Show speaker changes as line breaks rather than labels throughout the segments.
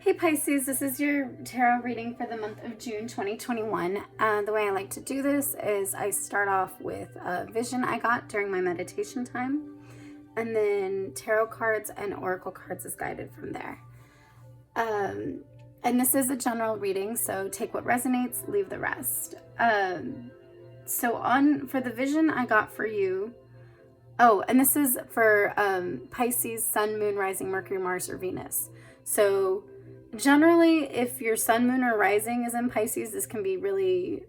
Hey Pisces, this is your tarot reading for the month of June 2021. The way I like to do this is I start off with a vision I got during my meditation time, and then tarot cards and oracle cards is guided from there. And this is a general reading, so take what resonates, leave the rest. For the vision I got for you, and this is for Pisces, Sun, Moon, Rising, Mercury, Mars, or Venus. So generally, if your sun, moon, or rising is in Pisces, this can be really,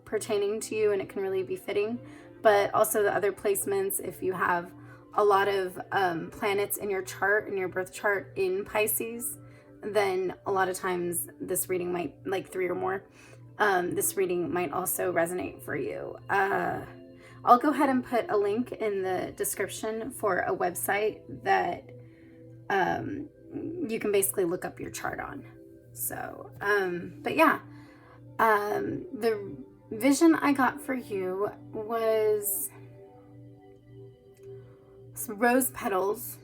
pertaining to you, and it can really be fitting. But also the other placements, if you have a lot of planets in your chart, in your birth chart in Pisces, then a lot of times this reading might, like 3 or more, this reading might also resonate for you. I'll go ahead and put a link in the description for a website that you can basically look up your chart on. So, but yeah, the vision I got for you was some rose petals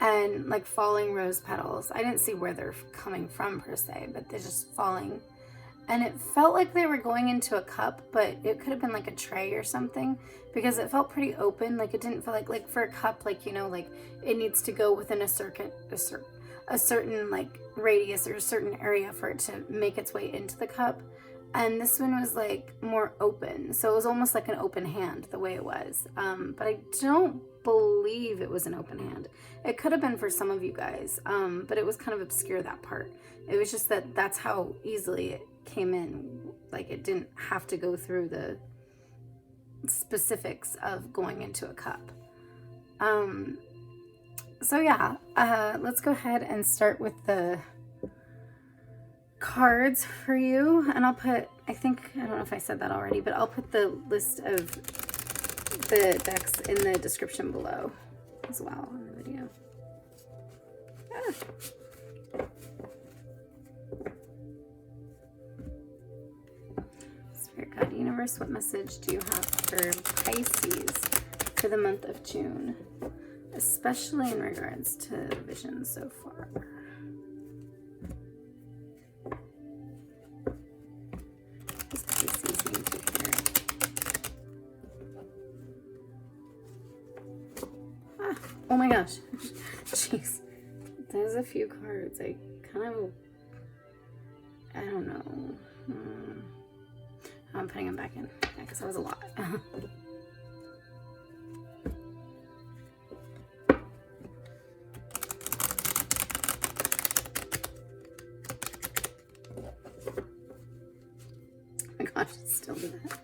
and like falling rose petals. I didn't see where they're coming from per se, but they're just falling. And it felt like they were going into a cup, but it could have been like a tray or something, because it felt pretty open. Like it didn't feel like for a cup, like, like it needs to go within a certain like radius or a certain area for it to make its way into the cup. And this one was like more open. So it was almost like an open hand the way it was. But I don't believe it was an open hand. It could have been for some of you guys, but it was kind of obscure, that part. It was just that's how easily it came in. Like it didn't have to go through the specifics of going into a cup. So yeah, let's go ahead and start with the cards for you. And I'll put, I don't know if I said that already, but I'll put the list of the decks in the description below as well in the video. Spirit Guide Universe, what message do you have for Pisces for the month of June, especially in regards to vision so far? What does Pisces need to hear? Oh my gosh. Jeez. There's a few cards. I don't know. I'm putting them back in. Yeah, because that was a lot. Oh my gosh, it's still do that.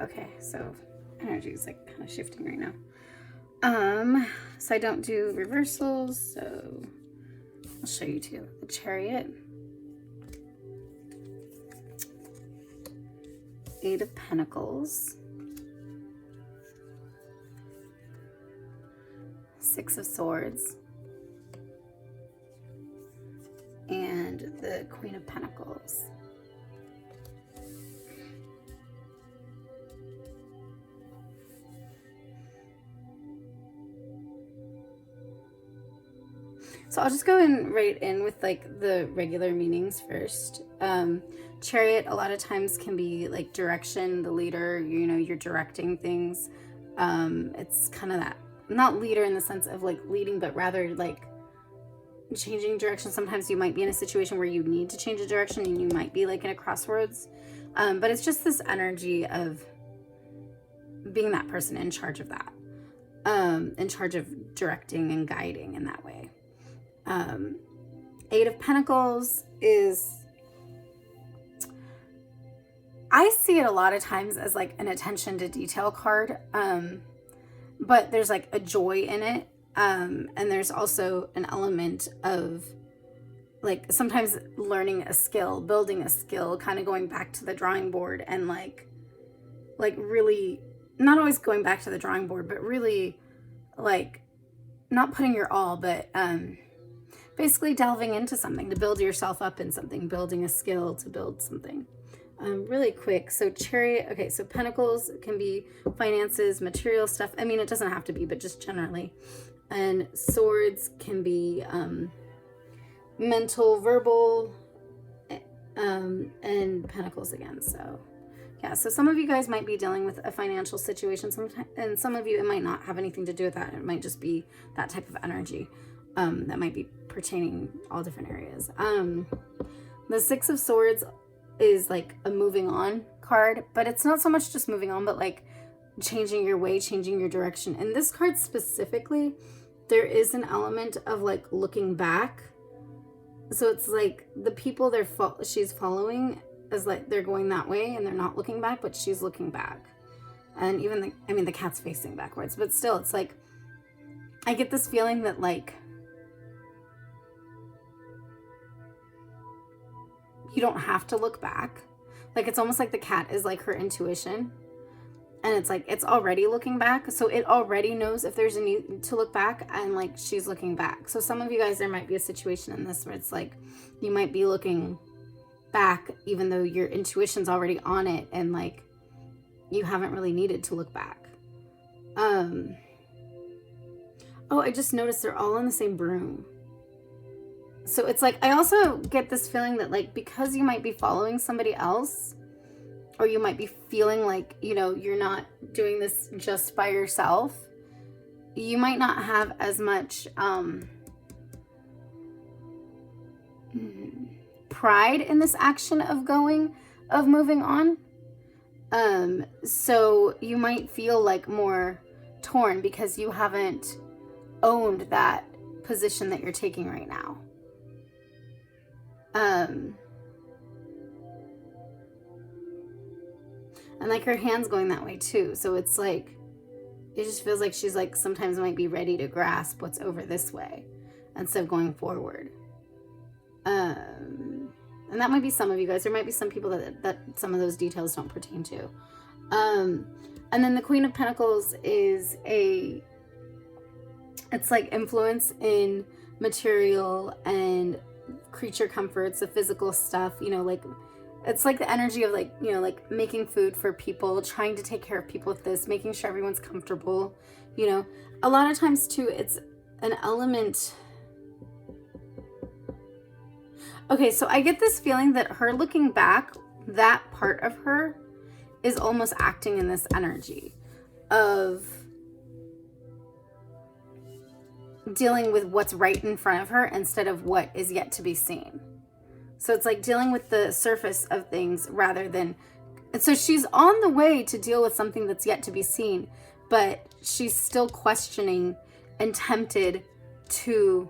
Okay, so energy is like kind of shifting right now. So I don't do reversals, so I'll show you too. The Chariot, 8 of Pentacles, 6 of Swords, and the Queen of Pentacles. So I'll just go right in with like the regular meanings first. Chariot a lot of times can be like direction, the leader, you're directing things. It's kind of that, not leader in the sense of like leading, but rather like changing direction. Sometimes you might be in a situation where you need to change a direction and you might be like in a crossroads. But it's just this energy of being that person in charge of that. in charge of directing and guiding in that way. Eight of Pentacles is, I see it a lot of times as like an attention to detail card, but there's like a joy in it, and there's also an element of like sometimes learning a skill, building a skill, kind of going back to the drawing board, and like really not always going back to the drawing board, but really like not putting your all, but basically delving into something to build yourself up in something, building a skill to build something. Really quick. So Chariot, okay, so Pentacles can be finances, material stuff. I mean, it doesn't have to be, but just generally. And Swords can be mental, verbal, and Pentacles again. So yeah, so some of you guys might be dealing with a financial situation sometimes, and some of you, it might not have anything to do with that. It might just be that type of energy that might be pertaining all different areas. The Six of Swords is like a moving on card, but it's not so much just moving on, but like changing your way, changing your direction. In this card specifically, there is an element of like looking back. So it's like the people she's following is like they're going that way and they're not looking back, but she's looking back. And even the cat's facing backwards, but still it's like I get this feeling that like you don't have to look back. Like it's almost like the cat is like her intuition, and it's like it's already looking back, so it already knows if there's a need to look back, and like she's looking back. So some of you guys, there might be a situation in this where it's like you might be looking back even though your intuition's already on it, and like you haven't really needed to look back. Oh, I just noticed they're all in the same room. So it's like I also get this feeling that like because you might be following somebody else, or you might be feeling like, you know, you're not doing this just by yourself, you might not have as much pride in this action of moving on. So you might feel like more torn because you haven't owned that position that you're taking right now. And like her hand's going that way too. So it's like, it just feels like she's like sometimes might be ready to grasp what's over this way instead of going forward. And that might be some of you guys. There might be some people that some of those details don't pertain to. And then the Queen of Pentacles is it's like influence in material and creature comforts, the physical stuff, you know, like it's like the energy of like, you know, like making food for people, trying to take care of people with this, making sure everyone's comfortable, you know. A lot of times too, it's an element. Okay, so I get this feeling that her looking back, that part of her is almost acting in this energy of dealing with what's right in front of her instead of what is yet to be seen. So it's like dealing with the surface of things rather than, so she's on the way to deal with something that's yet to be seen, but she's still questioning and tempted to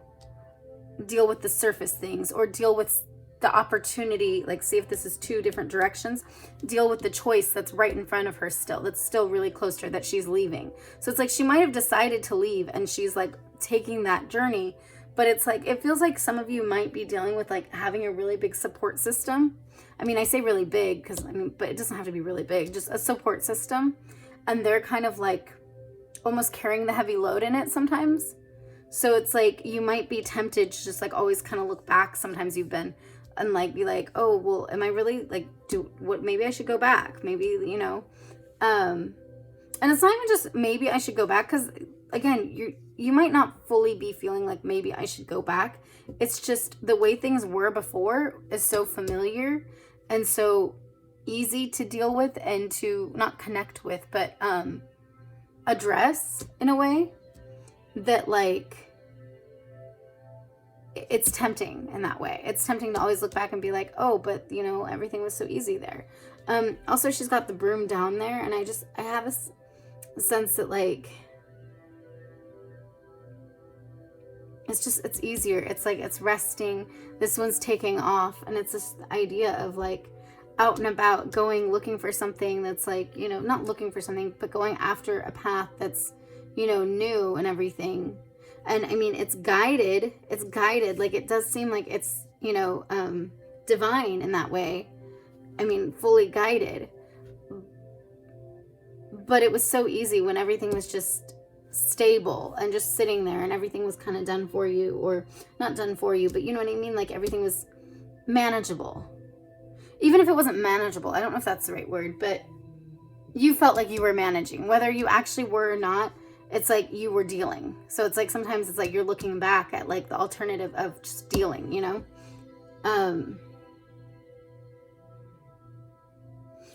deal with the surface things or deal with the opportunity, like see if this is two different directions, deal with the choice that's right in front of her still, that's still really close to her, that she's leaving. So it's like she might have decided to leave and she's like taking that journey, but it's like it feels like some of you might be dealing with like having a really big support system. I mean, I say really big because I mean, but it doesn't have to be really big, just a support system, and they're kind of like almost carrying the heavy load in it sometimes. So it's like you might be tempted to just like always kind of look back. Sometimes you've been and like be like, oh well, am I really like maybe I should go back, maybe, you know, and it's not even just maybe I should go back, because again, you might not fully be feeling like maybe I should go back. It's just the way things were before is so familiar and so easy to deal with and to not connect with, but address in a way that like it's tempting in that way. It's tempting to always look back and be like, oh, but you know, everything was so easy there. Also, she's got the broom down there, and I have a sense that like it's easier. It's like it's resting. This one's taking off, and it's this idea of like out and about, going, looking for something that's like, you know, not looking for something, but going after a path that's, you know, new and everything. And I mean, it's guided. Like, it does seem like it's, you know, divine in that way. I mean, fully guided. But it was so easy when everything was just stable and just sitting there, and everything was kind of done for you, or not done for you, but you know what I mean? Like, everything was manageable. Even if it wasn't manageable, I don't know if that's the right word, but you felt like you were managing. Whether you actually were or not, it's like you were dealing. So it's like sometimes it's like you're looking back at like the alternative of just dealing, you know?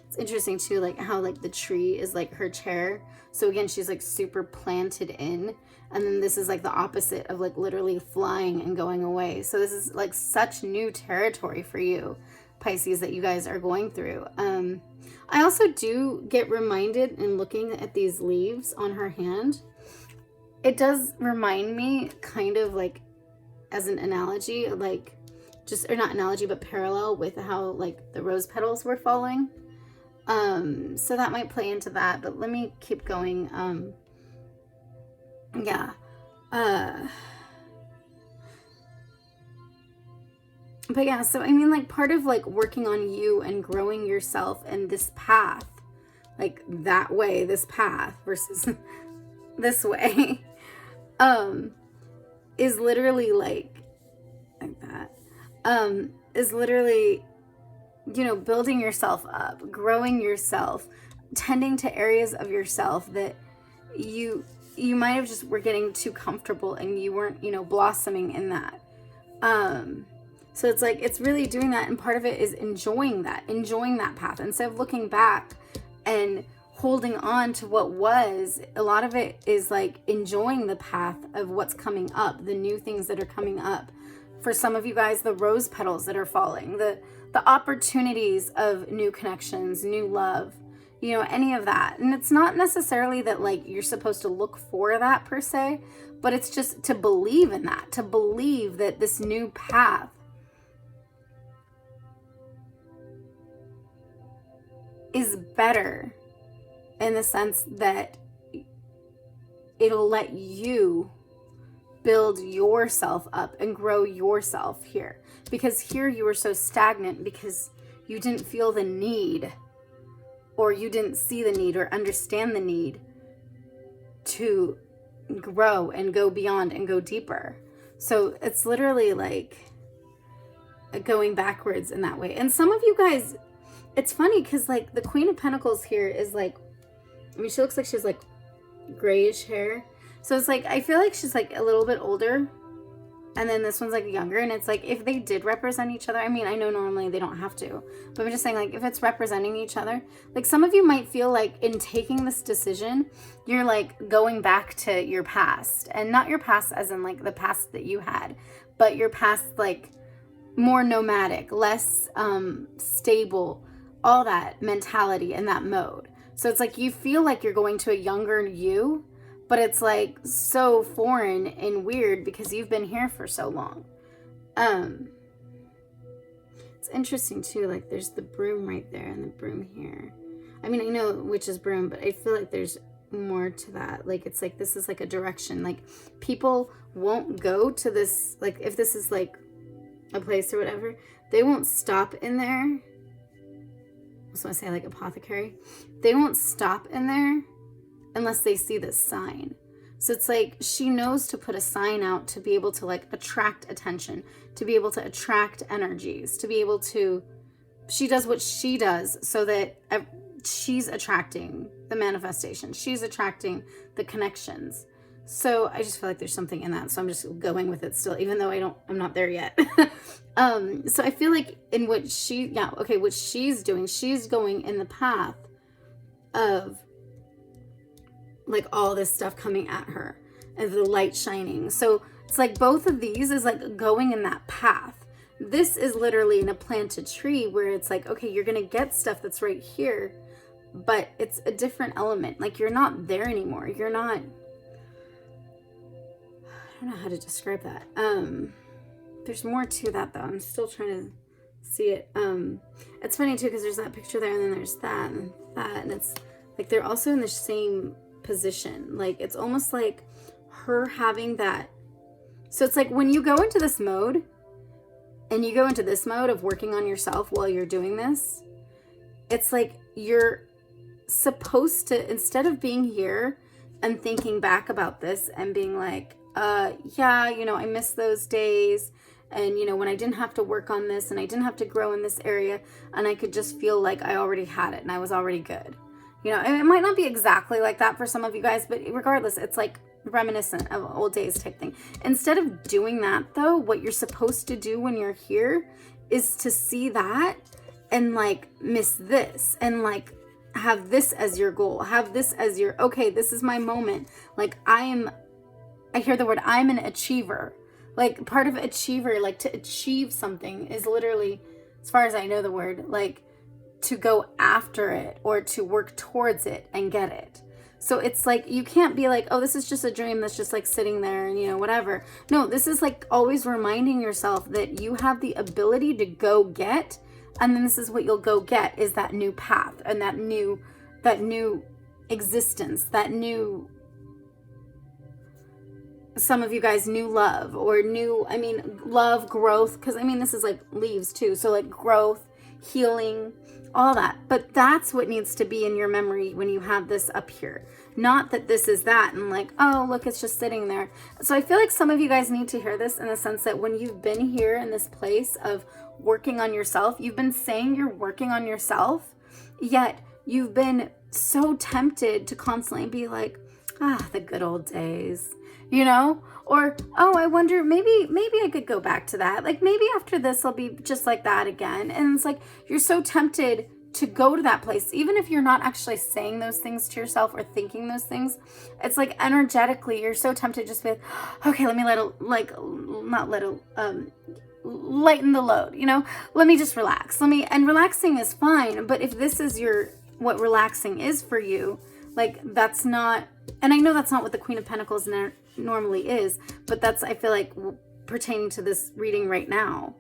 It's interesting too, like how like the tree is like her chair. So again, she's like super planted in. And then this is like the opposite of like literally flying and going away. So this is like such new territory for you, Pisces, that you guys are going through. I also do get reminded in looking at these leaves on her hand. It does remind me kind of like, as an analogy, like just, or not analogy, but parallel with how like the rose petals were falling. So that might play into that, but let me keep going. Yeah. But yeah, so I mean, like, part of like working on you and growing yourself and this path, like that way, this path versus this way, is literally like that, is literally, you know, building yourself up, growing yourself, tending to areas of yourself that you might have just were getting too comfortable and you weren't, you know, blossoming in that. So it's like, it's really doing that. And part of it is enjoying that path. Instead of looking back and holding on to what was, a lot of it is like enjoying the path of what's coming up, the new things that are coming up. For some of you guys, the rose petals that are falling, the opportunities of new connections, new love, you know, any of that. And it's not necessarily that like you're supposed to look for that per se, but it's just to believe in that, to believe that this new path is better, in the sense that it'll let you build yourself up and grow yourself here. Because here you were so stagnant because you didn't feel the need, or you didn't see the need or understand the need to grow and go beyond and go deeper. So it's literally like going backwards in that way. And some of you guys, it's funny because like the Queen of Pentacles here is like, I mean, she looks like she's like grayish hair. So it's like, I feel like she's like a little bit older. And then this one's like younger. And it's like, if they did represent each other, I mean, I know normally they don't have to, but I'm just saying, like, if it's representing each other, like some of you might feel like in taking this decision, you're like going back to your past, and not your past as in like the past that you had, but your past, like more nomadic, less stable, all that mentality and that mode. So it's like you feel like you're going to a younger you, but it's like so foreign and weird because you've been here for so long. It's interesting too, like there's the broom right there and the broom here. I mean, I know which is broom, but I feel like there's more to that. Like it's like this is like a direction. Like people won't go to this, like if this is like a place or whatever, they won't stop in there. I just want to say like apothecary. They won't stop in there unless they see this sign. So it's like she knows to put a sign out to be able to like attract attention, to be able to attract energies, to be able to, she does what she does so that she's attracting the manifestation. She's attracting the connections. So I just feel like there's something in that. So I'm just going with it still, even though I'm not there yet. So I feel like in what what she's doing, she's going in the path of like all this stuff coming at her and the light shining. So it's like both of these is like going in that path. This is literally in a planted tree where it's like, okay, you're going to get stuff that's right here, but it's a different element. Like you're not there anymore. You're not, don't know how to describe that. There's more to that though. I'm still trying to see it. It's funny too because there's that picture there and then there's that and that, and it's like they're also in the same position. Like it's almost like her having that. So it's like when you go into this mode and you go into this mode of working on yourself while you're doing this, it's like you're supposed to, instead of being here and thinking back about this and being like, yeah, you know, I miss those days. And, you know, when I didn't have to work on this and I didn't have to grow in this area and I could just feel like I already had it and I was already good. You know, and it might not be exactly like that for some of you guys, but regardless, it's like reminiscent of old days type thing. Instead of doing that though, what you're supposed to do when you're here is to see that and like miss this and like have this as your goal, have this as your, okay, this is my moment. Like I hear the word, I'm an achiever. Like part of achiever, like to achieve something is literally, as far as I know the word, like to go after it or to work towards it and get it. So it's like, you can't be like, oh, this is just a dream that's just like sitting there and, you know, whatever. No, this is like always reminding yourself that you have the ability to go get, and then this is what you'll go get, is that new path and that new existence, that new, some of you guys, new love or new, I mean, love, growth, because I mean, this is like leaves too. So like growth, healing, all that. But that's what needs to be in your memory when you have this up here. Not that this is that and like, oh, look, it's just sitting there. So I feel like some of you guys need to hear this in the sense that when you've been here in this place of working on yourself, you've been saying you're working on yourself, yet you've been so tempted to constantly be like, the good old days, you know? Or, oh, I wonder, maybe I could go back to that. Like maybe after this, I'll be just like that again. And it's like, you're so tempted to go to that place, even if you're not actually saying those things to yourself or thinking those things. It's like energetically, you're so tempted just with, okay, let me lighten the load, you know, let me just relax. And relaxing is fine. But if this is what relaxing is for you, like that's not, and I know that's not what the Queen of Pentacles normally is, but that's, I feel like, pertaining to this reading right now.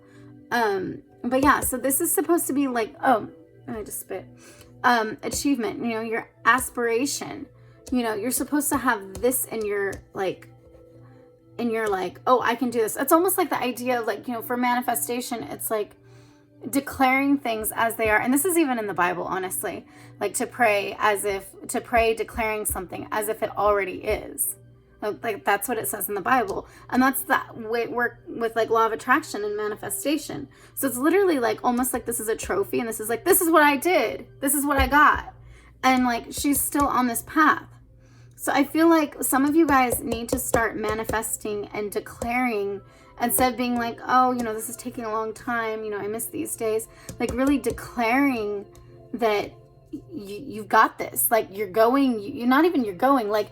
But yeah, so this is supposed to be like, oh, I just spit. Achievement, you know, your aspiration, you know, you're supposed to have this in your like, oh, I can do this. It's almost like the idea of like, you know, for manifestation, it's like declaring things as they are. And this is even in the Bible, honestly, like to pray declaring something as if it already is. Like that's what it says in the Bible. And that's that way it works with like law of attraction and manifestation. So it's literally like almost like this is a trophy and this is like, this is what I did. This is what I got. And like she's still on this path. So I feel like some of you guys need to start manifesting and declaring instead of being like, oh, you know, this is taking a long time. You know, I miss these days. Like really declaring that you've got this. Like you're going, like,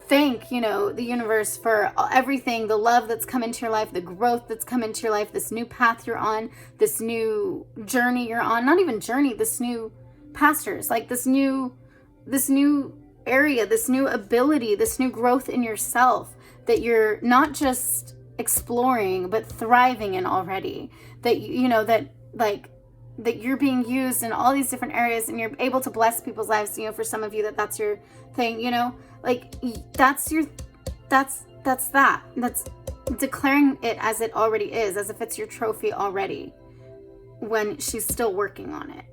thank, you know, the universe for everything, the love that's come into your life, the growth that's come into your life, this new path you're on, this new journey you're on, not even journey, this new pastures, like this new area, this new ability, this new growth in yourself that you're not just exploring, but thriving in already, that, you know, that like, that you're being used in all these different areas and you're able to bless people's lives, you know, for some of you that's your thing, you know, like that's declaring it as it already is, as if it's your trophy already when she's still working on it.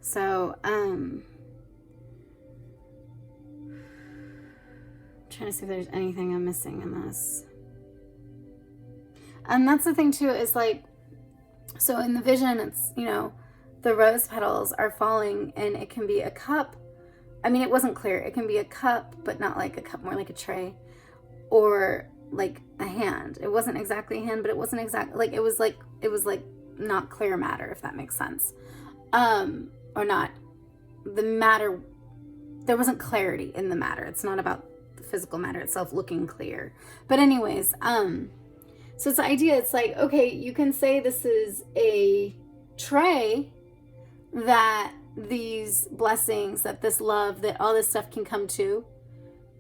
So, trying to see if there's anything I'm missing in this. And that's the thing too, is like, so in the vision, it's, you know, the rose petals are falling and it can be a cup. I mean, it wasn't clear. It can be a cup, but not like a cup, more like a tray, or like a hand. It wasn't exactly a hand, but it wasn't exactly like, it was like not clear matter, if that makes sense. Or not the matter. There wasn't clarity in the matter. It's not about the physical matter itself looking clear. But anyways, so it's the idea, it's like, okay, you can say this is a tray that these blessings, that this love, that all this stuff can come to,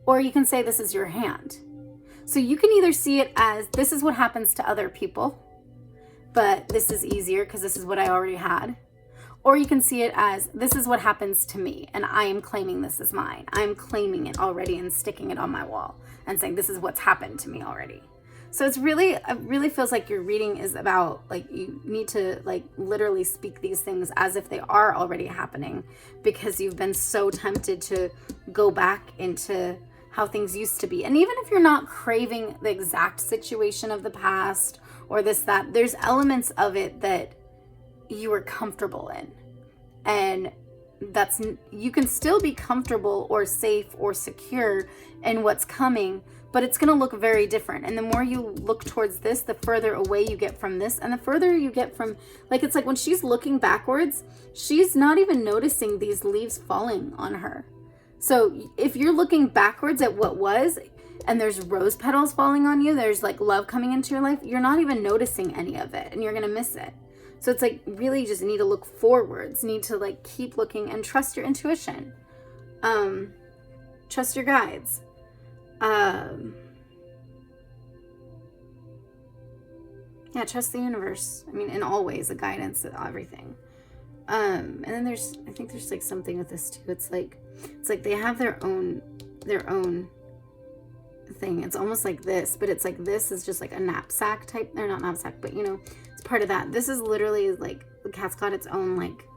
or you can say this is your hand. So you can either see it as this is what happens to other people, but this is easier because this is what I already had. Or you can see it as this is what happens to me and I am claiming this as mine. I'm claiming it already and sticking it on my wall and saying this is what's happened to me already. So it really feels like your reading is about, like, you need to like literally speak these things as if they are already happening, because you've been so tempted to go back into how things used to be. And even if you're not craving the exact situation of the past or this, that, there's elements of it that you are comfortable in. And that's, you can still be comfortable or safe or secure in what's coming, but it's going to look very different. And the more you look towards this, the further away you get from this, and the further you get from, like, it's like when she's looking backwards, she's not even noticing these leaves falling on her. So if you're looking backwards at what was, and there's rose petals falling on you, there's like love coming into your life, you're not even noticing any of it, and you're going to miss it. So it's like, really you just need to look forwards, need to like keep looking and trust your intuition. Trust your guides. Yeah, trust the universe. I mean, in all ways, the guidance of everything. And then I think there's like something with this too. It's like they have their own thing. It's almost like this, but it's like, this is just like a knapsack type. They're not knapsack, but you know, it's part of that. This is literally like, the cat's got its own like,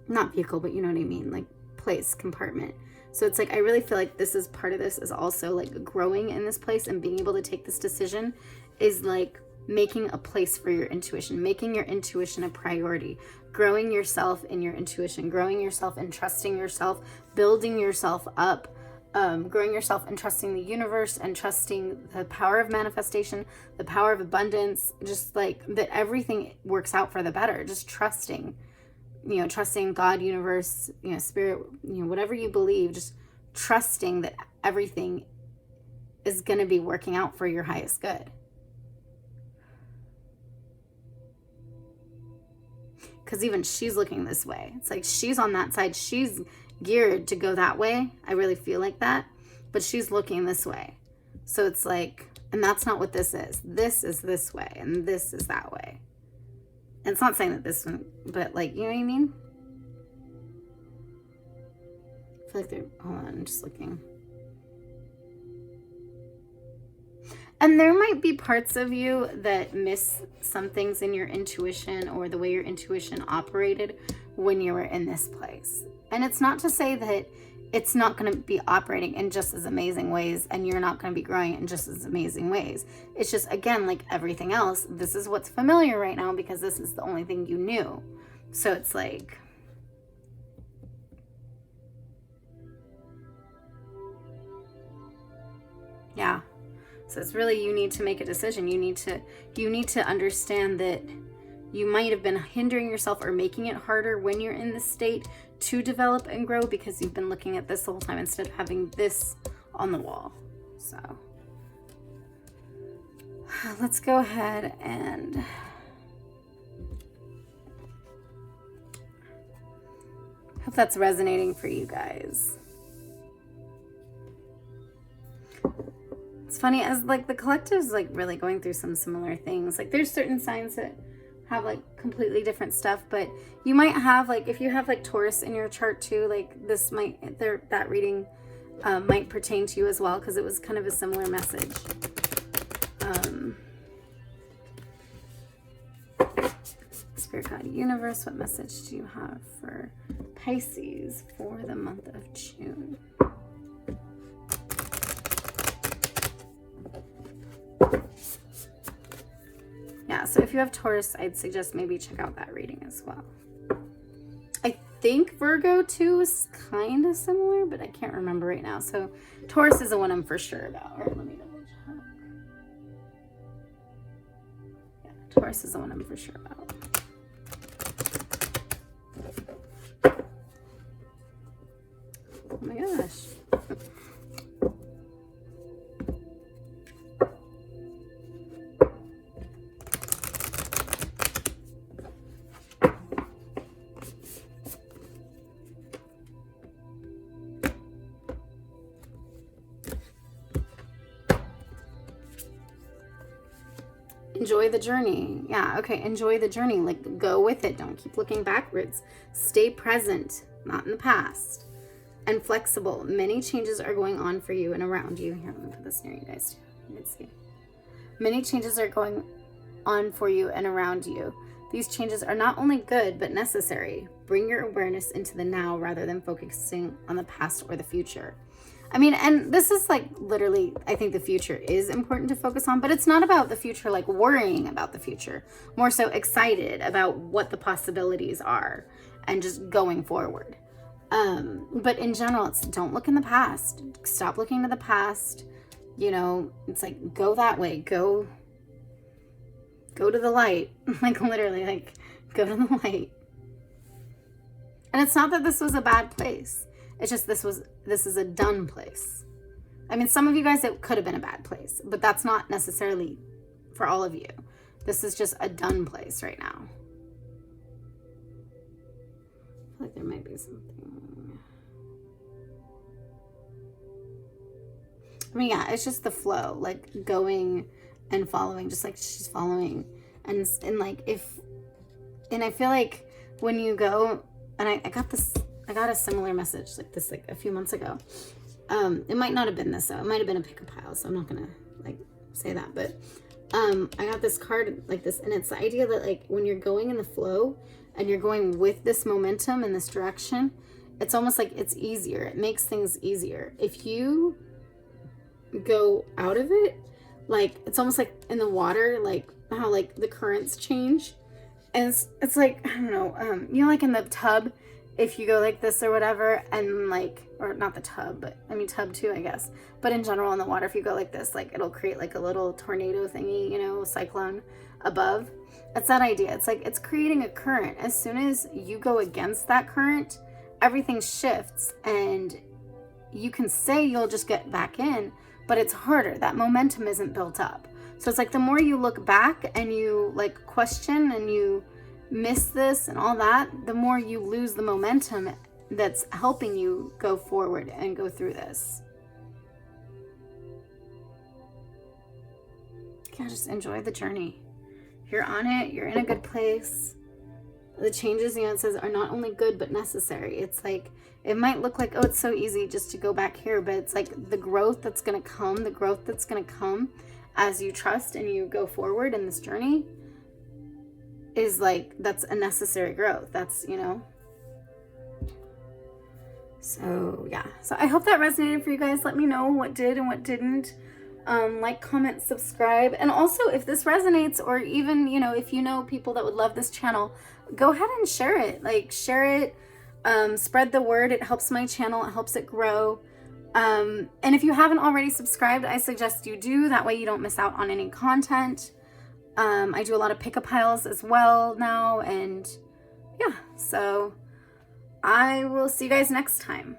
not vehicle, but you know what I mean? Like place, compartment. So it's like, I really feel like this is part of this is also like growing in this place, and being able to take this decision is like making a place for your intuition, making your intuition a priority, growing yourself in your intuition, growing yourself and trusting yourself, building yourself up, growing yourself and trusting the universe and trusting the power of manifestation, the power of abundance, just like that everything works out for the better. Just trusting, you know, trusting God, universe, you know, spirit, you know, whatever you believe, just trusting that everything is going to be working out for your highest good. Because even she's looking this way. It's like she's on that side. She's geared to go that way. I really feel like that. But she's looking this way. So it's like, and that's not what this is. This is this way, and this is that way. And it's not saying that this one, but like, you know what I mean? I feel like they're, hold on, I'm just looking. And there might be parts of you that miss some things in your intuition or the way your intuition operated when you were in this place. And it's not to say that it's not going to be operating in just as amazing ways and you're not going to be growing in just as amazing ways. It's just, again, like everything else, this is what's familiar right now because this is the only thing you knew. So it's like, yeah. So it's really, you need to make a decision. You need to understand that you might have been hindering yourself or making it harder when you're in this state to develop and grow because you've been looking at this the whole time instead of having this on the wall. So let's go ahead and hope that's resonating for you guys. It's funny, as like the collective is like really going through some similar things. Like there's certain signs that have like completely different stuff, but you might have like, if you have like Taurus in your chart too, like this might, that reading might pertain to you as well, because it was kind of a similar message. Spirit Guide Universe, what message do you have for Pisces for the month of June? Yeah, so if you have Taurus, I'd suggest maybe check out that reading as well. I think Virgo too is kind of similar, but I can't remember right now. So Taurus is the one I'm for sure about. All right, let me double check. Yeah, Taurus is the one I'm for sure about. Oh my gosh. enjoy the journey. Yeah, okay, enjoy the journey. Like, go with it. Don't keep looking backwards. Stay present, not in the past. And flexible. Many changes are going on for you and around you. Here, let me put this near you guys too. You can see. Many changes are going on for you and around you. These changes are not only good, but necessary. Bring your awareness into the now rather than focusing on the past or the future. I mean, and this is like literally, I think the future is important to focus on, but it's not about the future, like worrying about the future. More so excited about what the possibilities are and just going forward. But in general, it's don't look in the past. Stop looking to the past. You know, it's like, go that way. Go to the light. Like, literally, like, go to the light. And it's not that this was a bad place. It's just this is a done place. I mean, some of you guys, it could have been a bad place, but that's not necessarily for all of you. This is just a done place right now. I feel like there might be something. I mean, yeah, it's just the flow, like going and following, just like she's following. And like, and I feel like when you go, and I got a similar message like this, like a few months ago. It might not have been this, though. It might have been a pick a pile, so I'm not gonna like say that, but I got this card like this, and it's the idea that like when you're going in the flow and you're going with this momentum in this direction, it's almost like it's easier. It makes things easier. If you go out of it, like it's almost like in the water, like how like the currents change, and it's like, I don't know, you know, like in the tub, if you go like this or whatever, and like, or not the tub, but I mean tub too, I guess, but in general in the water, if you go like this, like it'll create like a little tornado thingy, you know, cyclone above. It's that idea. It's like it's creating a current. As soon as you go against that current, everything shifts, and you can say you'll just get back in, but it's harder. That momentum isn't built up. So it's like the more you look back and you like question and you miss this and all that, the more you lose the momentum that's helping you go forward and go through this. Yeah, just enjoy the journey. You're on it. You're in a good place. The changes, you know, it says are not only good, but necessary. It's like, it might look like, oh, it's so easy just to go back here, but it's like the growth that's going to come as you trust and you go forward in this journey is like, that's a necessary growth. That's, you know. So yeah, so I hope that resonated for you guys. Let me know what did and what didn't. Like, comment, subscribe. And also, if this resonates, or even, you know, if you know people that would love this channel, go ahead and share it. Like, share it. Spread the word. It helps my channel. It helps it grow. And if you haven't already subscribed, I suggest you do. That way you don't miss out on any content. I do a lot of pick-up piles as well now. And yeah, so I will see you guys next time.